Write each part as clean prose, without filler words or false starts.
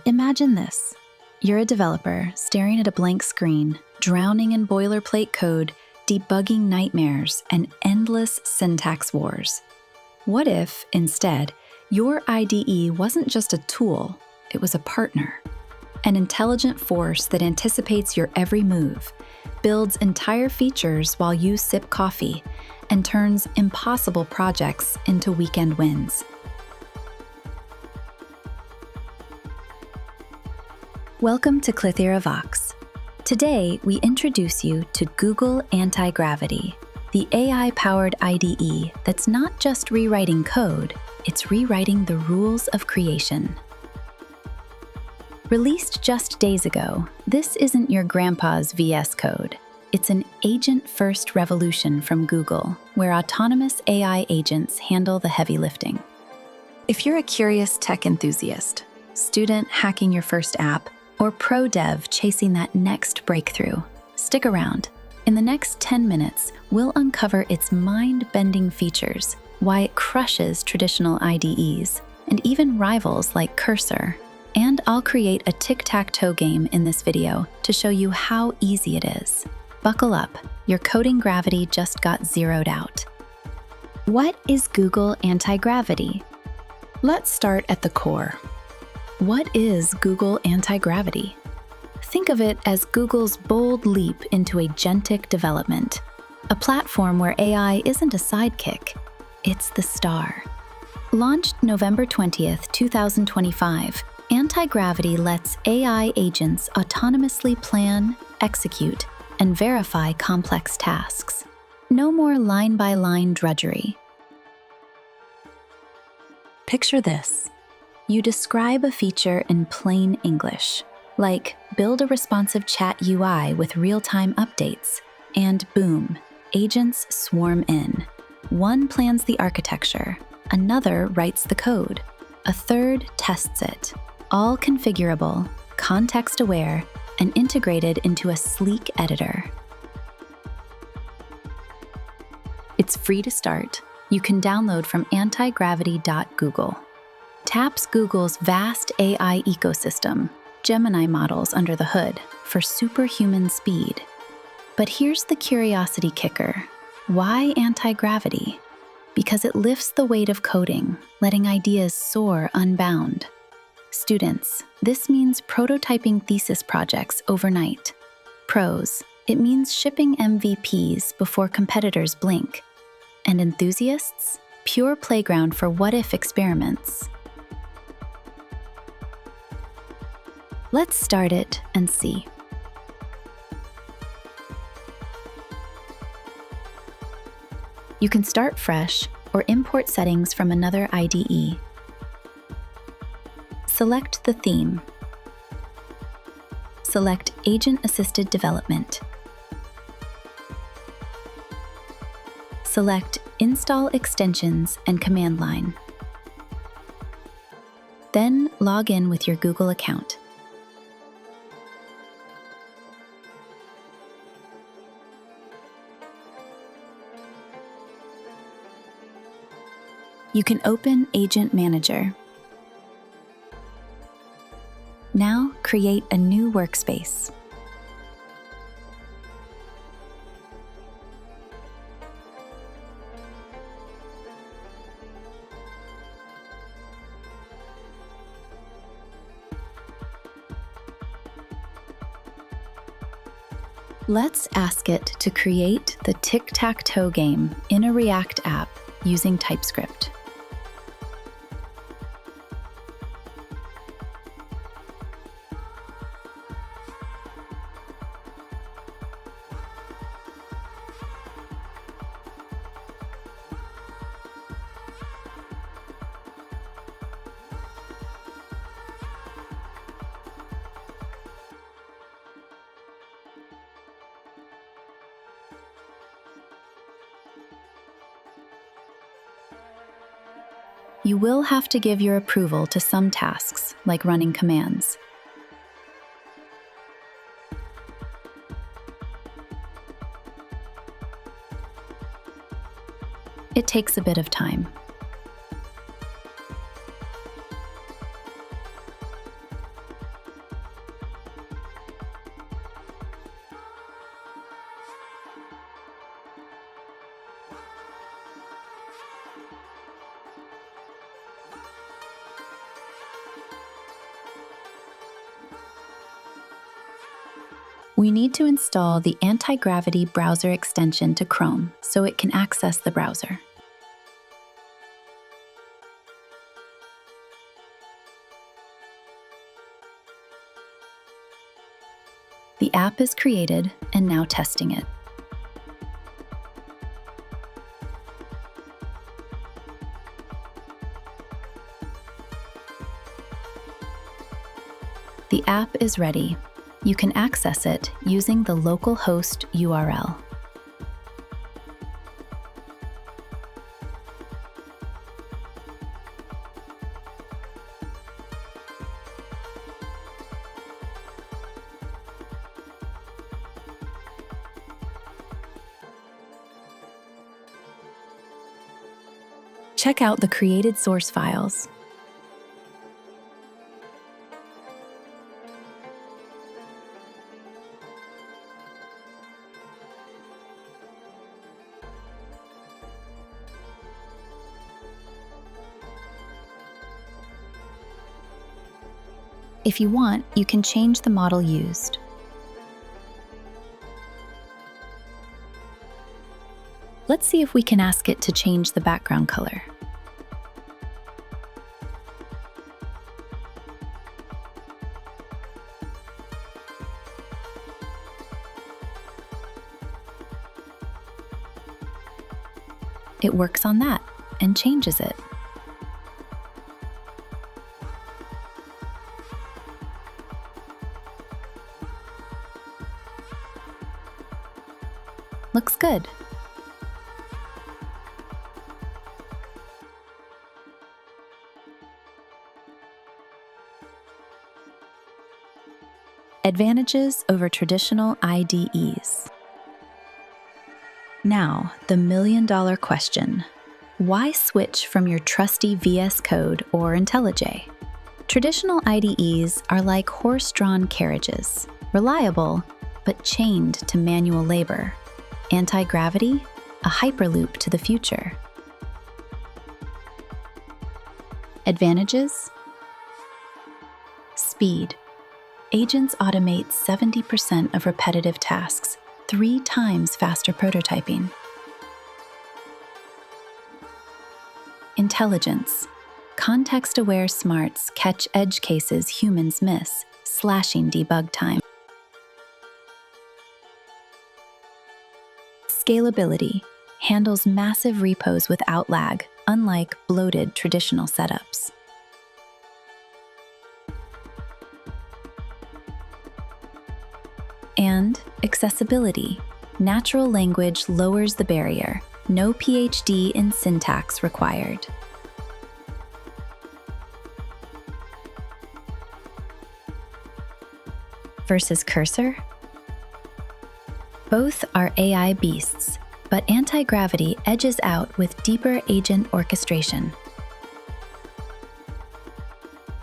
Imagine this. You're a developer staring at a blank screen, drowning in boilerplate code, debugging nightmares, and endless syntax wars. What if, instead, your IDE wasn't just a tool, it was a partner? An intelligent force that anticipates your every move, builds entire features while you sip coffee, and turns impossible projects into weekend wins. Welcome to Clythera Vox. Today, we introduce you to Google Antigravity, the AI-powered IDE that's not just rewriting code, it's rewriting the rules of creation. Released just days ago, this isn't your grandpa's VS Code. It's an agent-first revolution from Google, where autonomous AI agents handle the heavy lifting. If you're a curious tech enthusiast, student hacking your first app, or pro dev chasing that next breakthrough, stick around. In the next 10 minutes, we'll uncover its mind-bending features, why it crushes traditional IDEs, and even rivals like Cursor. And I'll create a tic-tac-toe game in this video to show you how easy it is. Buckle up, your coding gravity just got zeroed out. What is Google Antigravity? Let's start at the core. What is Google Antigravity? Think of it as Google's bold leap into agentic development, a platform where AI isn't a sidekick, it's the star. Launched November 20th, 2025, Antigravity lets AI agents autonomously plan, execute, and verify complex tasks. No more line-by-line drudgery. Picture this. You describe a feature in plain English, like build a responsive chat UI with real-time updates, and boom, agents swarm in. One plans the architecture, another writes the code, a third tests it, all configurable, context-aware, and integrated into a sleek editor. It's free to start. You can download from antigravity.google. Taps Google's vast AI ecosystem, Gemini models under the hood, for superhuman speed. But here's the curiosity kicker. Why anti-gravity? Because it lifts the weight of coding, letting ideas soar unbound. Students, this means prototyping thesis projects overnight. Pros, it means shipping MVPs before competitors blink. And enthusiasts, pure playground for what-if experiments. Let's start it and see. You can start fresh or import settings from another IDE. Select the theme. Select Agent-Assisted Development. Select Install Extensions and Command Line. Then log in with your Google account. You can open Agent Manager. Now create a new workspace. Let's ask it to create the Tic-Tac-Toe game in a React app using TypeScript. You will have to give your approval to some tasks, like running commands. It takes a bit of time. We need to install the Antigravity browser extension to Chrome so it can access the browser. The app is created and now testing it. The app is ready. You can access it using the local host URL. Check out the created source files. If you want, you can change the model used. Let's see if we can ask it to change the background color. It works on that and changes it. Looks good. Advantages over traditional IDEs. Now, the million-dollar question. Why switch from your trusty VS Code or IntelliJ? Traditional IDEs are like horse-drawn carriages, reliable, but chained to manual labor. Antigravity, a hyperloop to the future. Advantages? Speed. Agents automate 70% of repetitive tasks, 3 times faster prototyping. Intelligence. Context-aware smarts catch edge cases humans miss, slashing debug time. Scalability. Handles massive repos without lag, unlike bloated traditional setups. And accessibility. Natural language lowers the barrier. No PhD in syntax required. Versus Cursor? Both are AI beasts, but Antigravity edges out with deeper agent orchestration.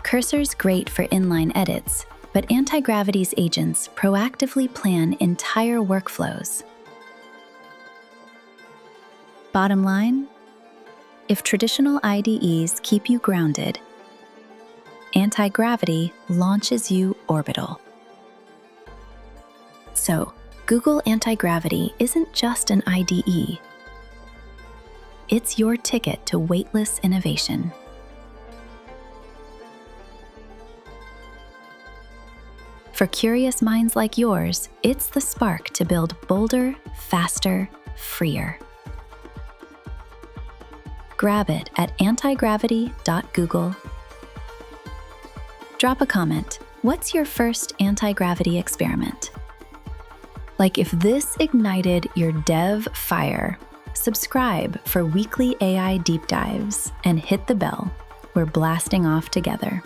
Cursor's great for inline edits, but Antigravity's agents proactively plan entire workflows. Bottom line, if traditional IDEs keep you grounded, Antigravity launches you orbital. So, Google Antigravity isn't just an IDE. It's your ticket to weightless innovation. For curious minds like yours, it's the spark to build bolder, faster, freer. Grab it at antigravity.google. Drop a comment. What's your first anti-gravity experiment? Like if this ignited your dev fire, subscribe for weekly AI deep dives and hit the bell. We're blasting off together.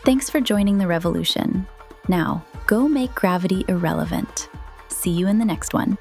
Thanks for joining the revolution. Now, go make gravity irrelevant. See you in the next one.